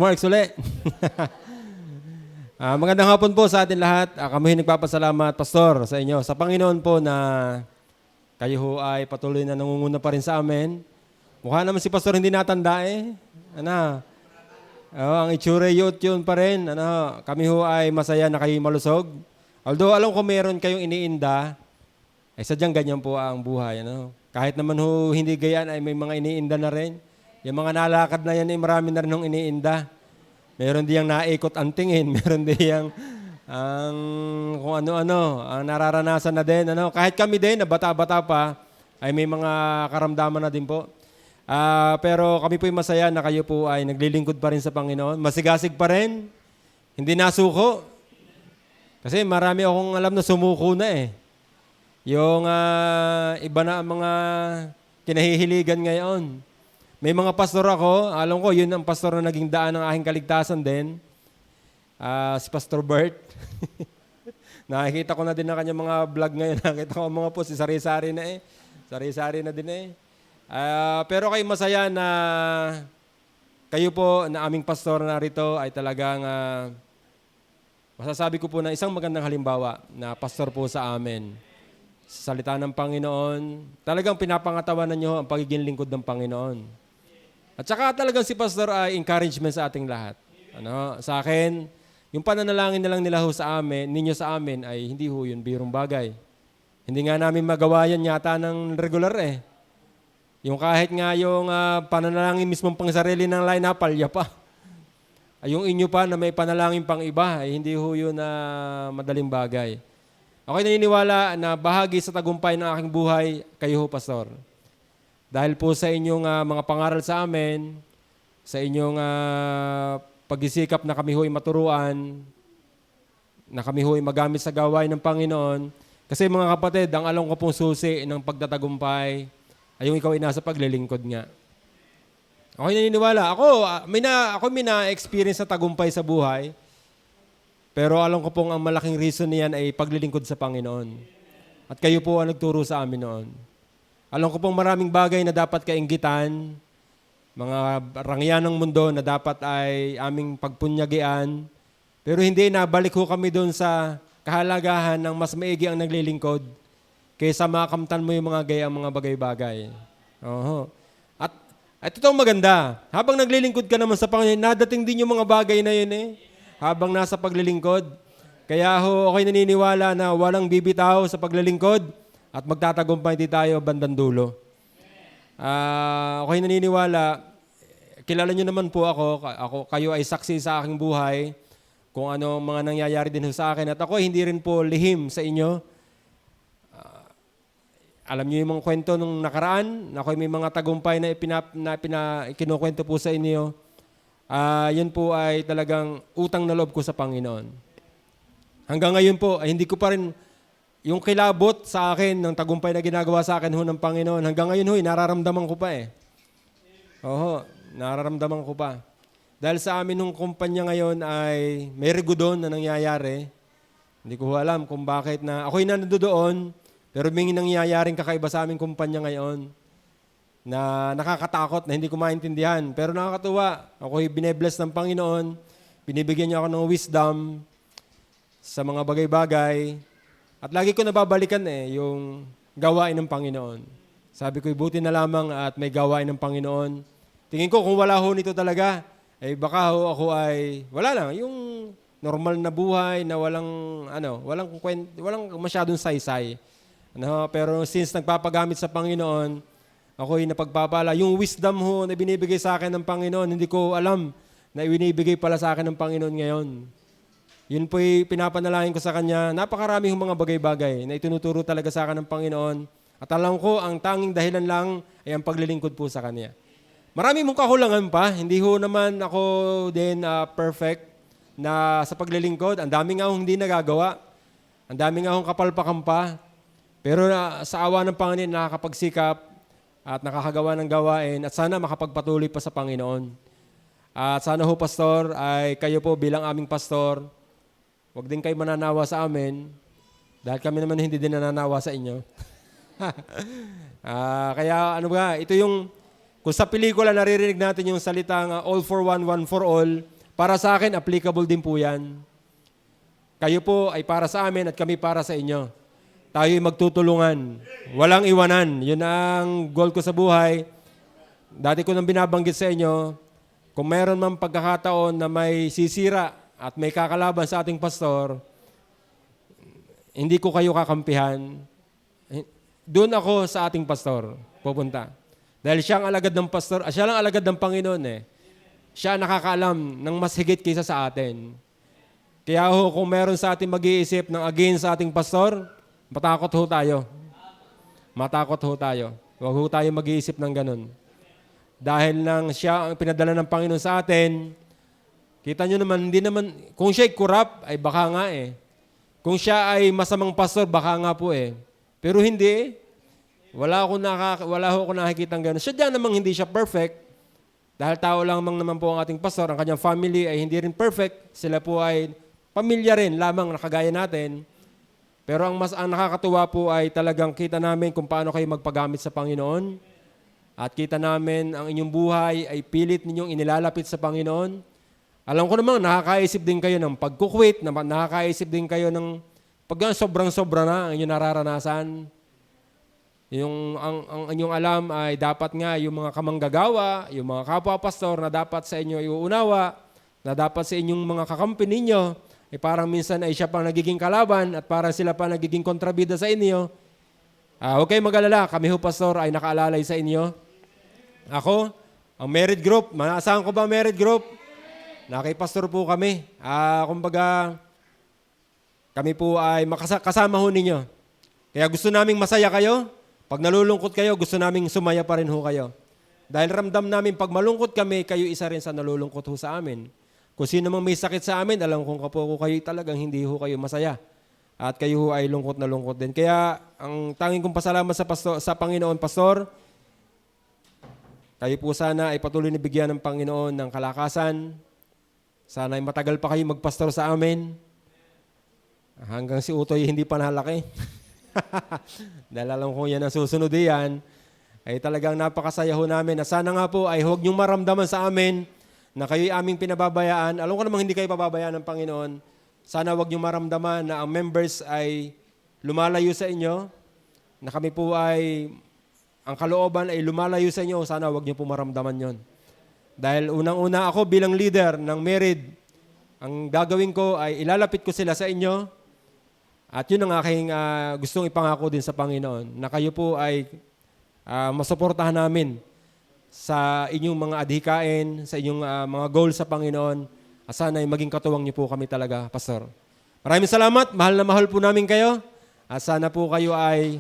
Marks ulit. Magandang hapon po sa atin lahat. Kami nagpapasalamat, Pastor, sa inyo. Sa Panginoon po na kayo ho ay patuloy na nangunguna pa rin sa amin. Mukha naman si Pastor hindi natanda eh. Ano? Ang itsura yun pa rin. Ano? Kami ho ay masaya na kayo malusog. Although alam ko meron kayong iniinda, ay sadyang ganyan po ang buhay. Ano? Kahit naman ho hindi gayaan ay may mga iniinda na rin. Yung mga nalakad na yan ay marami na rin hong iniinda. Meron diyang naikot ang tingin, meron diyang ang kung ano-ano, ang nararanasan na din. Ano? Kahit kami din, na bata-bata pa, ay may mga karamdaman na din po. Pero kami po ay masaya na kayo po ay naglilingkod pa rin sa Panginoon. Masigasig pa rin, hindi nasuko. Kasi marami akong alam na sumuko na eh. Yung iba na ang mga kinahihiligan ngayon. May mga pastor ako, alam ko, yun ang pastor na naging daan ng aking kaligtasan din. Si Pastor Bert. Nakikita ko na din na kanyang mga vlog ngayon. Nakita ko mga post, sari-sari na eh. Sari-sari na din eh. Pero kayo masaya na kayo po na aming pastor na rito ay talagang masasabi ko po na isang magandang halimbawa na pastor po sa amin. Sa salita ng Panginoon, talagang pinapangatawanan nyo ang pagiging lingkod ng Panginoon. At saka talagang si Pastor ay encouragement sa ating lahat. Ano, sa akin, yung pananalangin na lang nila ho sa amin, ninyo sa amin ay hindi ho yun birong bagay. Hindi nga namin magawa yan yata ng regular eh. Yung kahit nga yung pananalangin mismong pang sarili ng line-up, palya pa. Ay, yung inyo pa na may panalangin pang iba, ay hindi ho yun madaling bagay. Ako'y naniniwala na bahagi sa tagumpay ng aking buhay, kayo ho, Pastor. Dahil po sa inyong mga pangaral sa amin, sa inyong pag-isikap na kami ho'y maturuan, na kami ho'y magamit sa gawain ng Panginoon. Kasi mga kapatid, ang alam ko pong susi ng pagtatagumpay ay yung ikaw ay nasa paglilingkod nga. Ako'y naniniwala. Ako may na-experience sa tagumpay sa buhay, pero alam ko pong ang malaking reason niyan ay paglilingkod sa Panginoon. At kayo po ang nagturo sa amin noon. Alam ko pong maraming bagay na dapat kainggitan, mga rangyan ng mundo na dapat ay aming pagpunyagian, pero hindi, nabalik ho kami doon sa kahalagahan ng mas maigi ang naglilingkod kaysa makamtan mo yung mga gayang mga bagay-bagay. Oho. At ito ang maganda, habang naglilingkod ka naman sa Panginoon, nadating din yung mga bagay na yun eh, habang nasa paglilingkod. Kaya ho, ako'y naniniwala na walang bibitaw sa paglilingkod, at magtatagumpay din tayo bandang dulo. Ako'y naniniwala, kilala nyo naman po ako, kayo ay saksi sa aking buhay, kung ano mga nangyayari din sa akin. At ako hindi rin po lihim sa inyo. Alam nyo yung mga kwento nung nakaraan, ako'y may mga tagumpay na kinukwento po sa inyo. Yun po ay talagang utang na loob ko sa Panginoon. Hanggang ngayon po, ay hindi ko pa rin yung kilabot sa akin ng tagumpay na ginagawa sa akin ho ng Panginoon, hanggang ngayon ho, nararamdaman ko pa eh. Oho, nararamdaman ko pa. Dahil sa amin nung kumpanya ngayon ay may regodon na nangyayari. Hindi ko alam kung bakit na ako'y nandoon, pero may nangyayaring kakaiba sa aming kumpanya ngayon na nakakatakot na hindi ko maintindihan. Pero nakakatuwa, ako'y binebless ng Panginoon, binibigyan niya ako ng wisdom sa mga bagay-bagay. At lagi ko nababalikan yung gawain ng Panginoon. Sabi ko, buti na lamang at may gawain ng Panginoon. Tingin ko kung wala ho nito talaga, baka ho ako ay, wala lang, yung normal na buhay na walang masyadong saysay. Pero since nagpapagamit sa Panginoon, ako'y napagpapala. Yung wisdom ho na binibigay sa akin ng Panginoon, hindi ko alam na ibinibigay pala sa akin ng Panginoon ngayon. Yun po'y pinapanalangin ko sa Kanya. Napakarami mga bagay-bagay na itinuturo talaga sa akin ng Panginoon. At alam ko, ang tanging dahilan lang ay ang paglilingkod po sa Kanya. Marami mong kakulangan pa. Hindi ho naman ako din perfect na sa paglilingkod. Ang dami nga akong hindi nagagawa. Ang dami nga akong kapalpakan pa. Pero sa awa ng Panginoon, nakakapagsikap at nakakagawa ng gawain at sana makapagpatuloy pa sa Panginoon. At sana ho, Pastor, ay kayo po bilang aming pastor, huwag din kayo mananawa sa amin dahil kami naman hindi din nananawa sa inyo. Kaya ito yung Kung sa pelikula naririnig natin yung salitang all for one, one for all, para sa akin, applicable din po yan. Kayo po ay para sa amin at kami para sa inyo. Tayo'y magtutulungan. Walang iwanan. Yun ang goal ko sa buhay. Dati ko nang binabanggit sa inyo, kung meron man pagkakataon na may sisira at may kakalaban sa ating pastor, hindi ko kayo kakampihan. Doon ako sa ating pastor pupunta. Dahil siya ang alagad ng pastor, siya lang alagad ng Panginoon eh. Siya nakakaalam ng mas higit kaysa sa atin. Kaya kung meron sa ating mag-iisip ng against sa ating pastor, matakot ho tayo. Matakot ho tayo. Huwag ho tayo mag-iisip ng ganun. Dahil nang siya ang pinadala ng Panginoon sa atin, kita nyo naman, hindi naman, kung siya'y corrupt, ay baka nga eh. Kung siya ay masamang pastor, baka nga po eh. Pero hindi eh. Wala ako nakikita ng gano'n. Siya dyan namang hindi siya perfect. Dahil tao lang naman po ang ating pastor, ang kanyang family ay hindi rin perfect. Sila po ay pamilya rin lamang nakagaya natin. Pero ang nakakatuwa po ay talagang kita namin kung paano kayo magpagamit sa Panginoon. At kita namin ang inyong buhay ay pilit ninyong inilalapit sa Panginoon. Alam ko namang nakakaisip din kayo ng pagkukwit, nakakaisip din kayo ng pag sobrang-sobra na ang inyong nararanasan. Ang inyong alam ay dapat nga yung mga kamanggagawa, yung mga kapwa-pastor na dapat sa inyo iuunawa, na dapat sa inyong mga kakampi ninyo, ay parang minsan ay siya pa nagiging kalaban at parang sila pa nagiging kontrabida sa inyo. Huwag kayong mag-alala, kami ho pastor ay nakaalalay sa inyo. Ako, ang married group, maasahan ko ba ang married group? Nakipastor po kami. Kumbaga, kami po ay kasama ho ninyo. Kaya gusto naming masaya kayo. Pag nalulungkot kayo, gusto naming sumaya pa rin ho kayo. Dahil ramdam namin, pag malungkot kami, kayo isa rin sa nalulungkot ho sa amin. Kung sino mang may sakit sa amin, alam kong kapo kayo talagang hindi ho kayo masaya. At kayo ho ay lungkot na lungkot din. Kaya, ang tanging kong pasalamat sa Panginoon, Pastor, kayo po sana ay patuloy na bigyan ng Panginoon ng kalakasan. Sana ay matagal pa kayo magpastor sa amin. Hanggang si Utoy hindi pa nalaki. Dahil alam ko yan ang susunod yan, ay talagang napakasaya ho namin na sana nga po ay huwag niyong maramdaman sa amin na kayo'y aming pinababayaan. Alam ko namang hindi kayo pababayaan ng Panginoon. Sana huwag niyong maramdaman na ang members ay lumalayo sa inyo, na kami po ay, ang kalooban ay lumalayo sa inyo. Sana huwag niyo po maramdaman yon. Dahil unang-una ako bilang leader ng married, ang gagawin ko ay ilalapit ko sila sa inyo. At yun ang aking gustong ipangako din sa Panginoon, na kayo po ay masuportahan namin sa inyong mga adhikain, sa inyong mga goals sa Panginoon. At sana ay maging katuwang niyo po kami talaga, Pastor. Maraming salamat. Mahal po namin kayo. At sana po kayo ay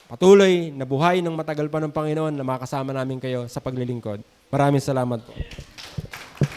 patuloy na buhay ng matagal pa ng Panginoon na makasama namin kayo sa paglilingkod. Maraming salamat po.